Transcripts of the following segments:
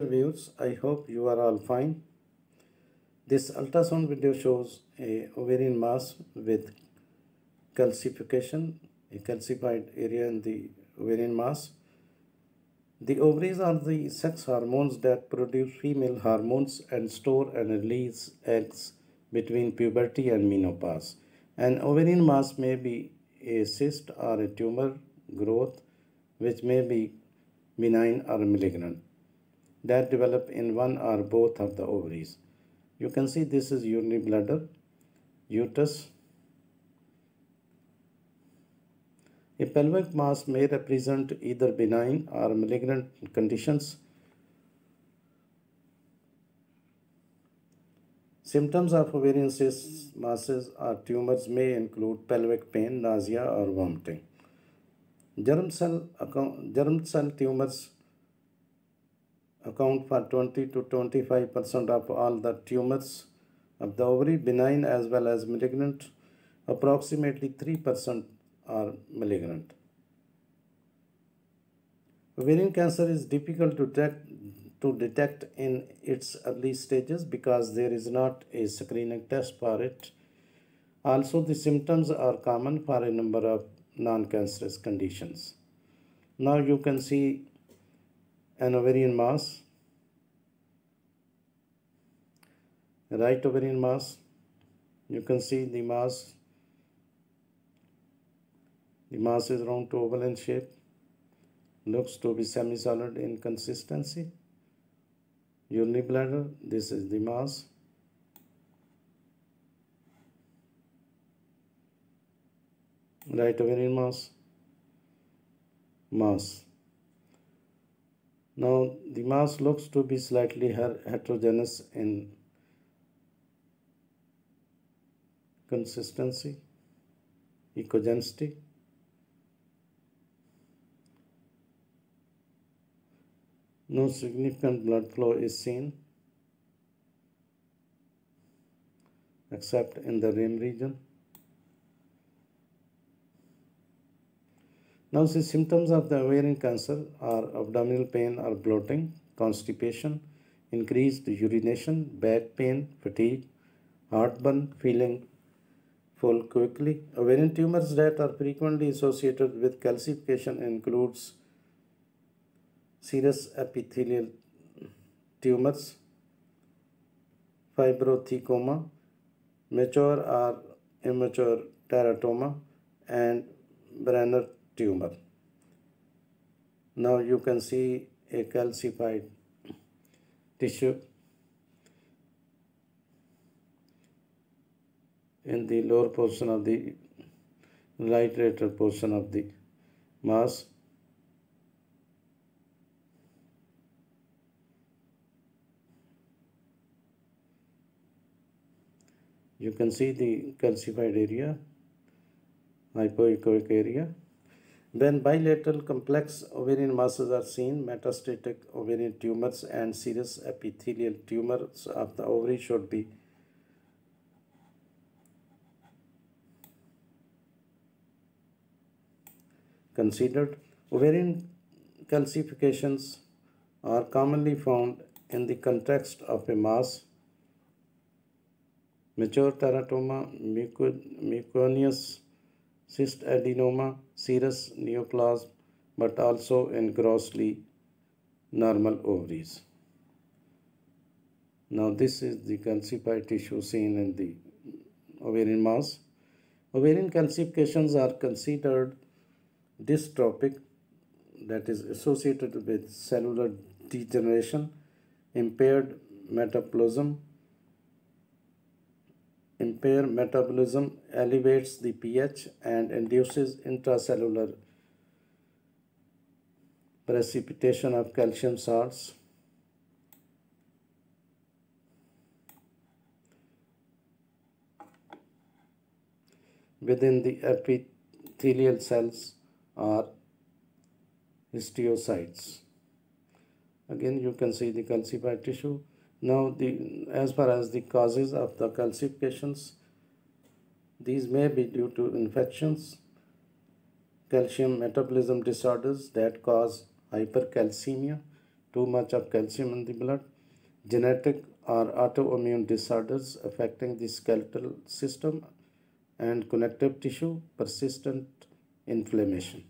Viewers, I hope you are all fine. This ultrasound video shows a ovarian mass with calcification, a calcified area in the ovarian mass. The ovaries are the sex hormones that produce female hormones and store and release eggs between puberty and menopause. An ovarian mass may be a cyst or a tumor growth, which may be benign or malignant, that develop in one or both of the ovaries. You can see this is urinary bladder, uterus. A pelvic mass may represent either benign or malignant conditions. Symptoms of ovarian cyst masses or tumors may include pelvic pain, nausea, or vomiting. Germ cell tumors account for 20 to 25% of all the tumors of the ovary, benign as well as malignant. Approximately 3% are malignant. Ovarian cancer is difficult to detect in its early stages because there is not a screening test for it. Also, the symptoms are common for a number of non-cancerous conditions. Now you can see an ovarian mass, right ovarian mass. You can see the mass. The mass is round to oval in shape, looks to be semi-solid in consistency. Urinary bladder, this is the mass. Right ovarian mass. Now the mass looks to be slightly heterogeneous in consistency, echogenicity. No significant blood flow is seen except in the rim region. Now, the symptoms of the ovarian cancer are abdominal pain or bloating, constipation, increased urination, back pain, fatigue, heartburn, feeling full quickly. Ovarian tumors that are frequently associated with calcification includes serous epithelial tumors, fibrothecoma, mature or immature teratoma, and Brenner tumor. Now you can see a calcified tissue in the lower portion of the right lateral portion of the mass. You can see the calcified area, hypoechoic area. When bilateral complex ovarian masses are seen, metastatic ovarian tumors and serous epithelial tumors of the ovary should be considered. Ovarian calcifications are commonly found in the context of a mass, mature teratoma, mucocutaneous cyst adenoma, serous neoplasm, but also in grossly normal ovaries. Now this is the calcified tissue seen in the ovarian mass. Ovarian calcifications are considered dystrophic, that is associated with cellular degeneration, impaired metabolism. Impaired metabolism elevates the pH and induces intracellular precipitation of calcium salts. Within the epithelial cells are histiocytes. Again, you can see the calcified tissue. Now, as far as the causes of the calcifications, these may be due to infections, calcium metabolism disorders that cause hypercalcemia, too much of calcium in the blood, genetic or autoimmune disorders affecting the skeletal system and connective tissue, persistent inflammation.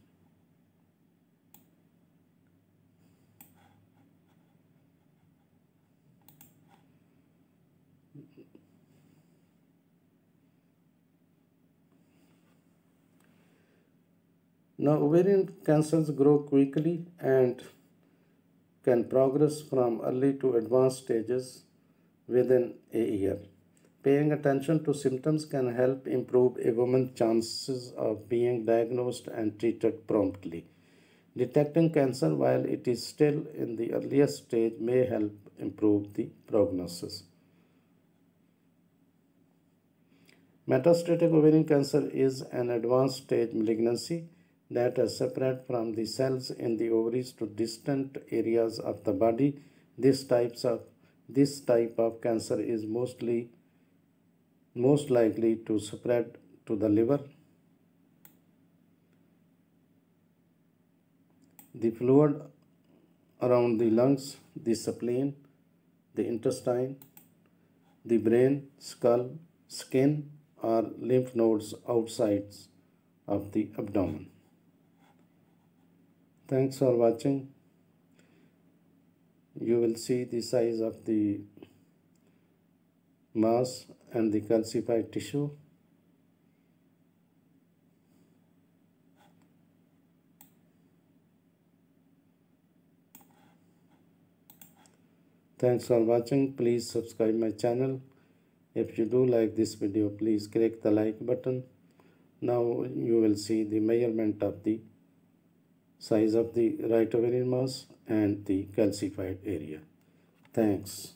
Now, ovarian cancers grow quickly and can progress from early to advanced stages within a year. Paying attention to symptoms can help improve a woman's chances of being diagnosed and treated promptly. Detecting cancer while it is still in the earliest stage may help improve the prognosis. Metastatic ovarian cancer is an advanced stage malignancy that is separate from the cells in the ovaries to distant areas of the body. This type of cancer is most likely to spread to the liver, the fluid around the lungs, the spleen, the intestine, the brain, skull, skin, or lymph nodes outside of the abdomen. Thanks for watching. You will see the size of the mass and the calcified tissue. Thanks for watching. Please subscribe my channel. If you do like this video, please click the like button. Now you will see the measurement of the size of the right ovarian mass and the calcified area. Thanks.